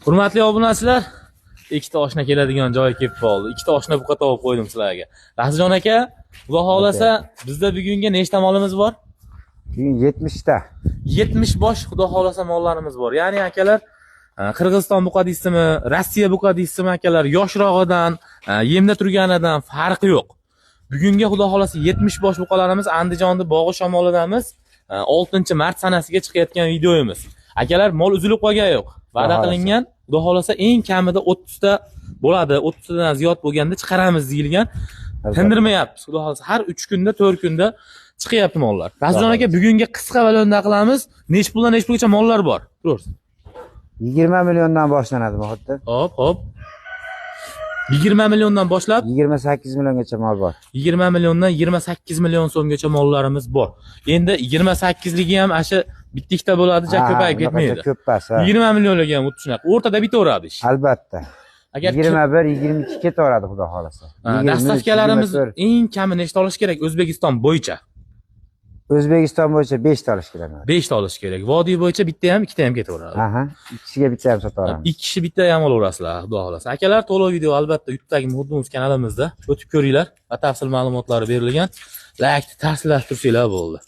Hurmatli obunachilar, ikkita oshna keladigan joy kelib qoldi. Ikkita oshna buqa topib qo'ydim sizlarga. Rasuljon aka, Xudo xolasa bizda bugunga nechta molimiz bor? Bugun 70 ta. 70 bosh Xudo xolasa mollarimiz bor. Ya'ni akalar, Qirg'iziston buqa deysizmi, Rossiya buqa deysizmi akalar, yoshrog'idan, yemda turganidan farqi yo'q. Bugunga Xudo xolasa 70 bosh buqalarimiz Andijonda bog'i shamolidamiz. 6-mart sanasiga chiqayotgan videoyimiz. Akalar, mol uzilib qolgani yo'q. Va'da qilingan, Xudo xolasa eng kamida 30 ta bo'ladi, 30 tadan ziyod bo'lganda chiqaramiz deyilgan. Tindirmayapti. Xudo xolasa har 3 kunda, 4 kunda chiqyapti mollar. Rasuljon aka, bugunga qisqa valyonda qilamiz. Nech puldan nech pulgacha mollar bor? Ko'rsiz. 20 milliondan boshlanadi bu yerda. Hop. 20 milliondan boshlab 28 milliongacha mol bor. 20 milliondan 28 million so'mgacha mollarimiz bor. Endi 28ligi ham asha bittikda bo'ladi, ko'payib ketmaydi. Ko'ppas. 20 millionligi ham xuddi shunaqa. O'rtada bitaveradi ish. Albatta. Agar 21, 22 ketaveradi xudo xolasa. Dastavkalarimiz eng kami nechta olish kerak O'zbekiston bo'yicha? O'zbekiston bo'yicha 5 ta olish kerak. 5 ta olish kerak. Vodiy bo'yicha bitta ham, ikkita ham ketaveradi. Aha, ikkisiga bitta ham sotaveramiz. 2 kishi bitta ham olaverasizlar, xudo xolasa. Akalar, to'liq video albatta YouTube'dagi Muhdimiz kanalimizda o'tib ko'ringlar. Batafsil ma'lumotlari berilgan. Like, ta'sirlashtirsanglar bo'ldi.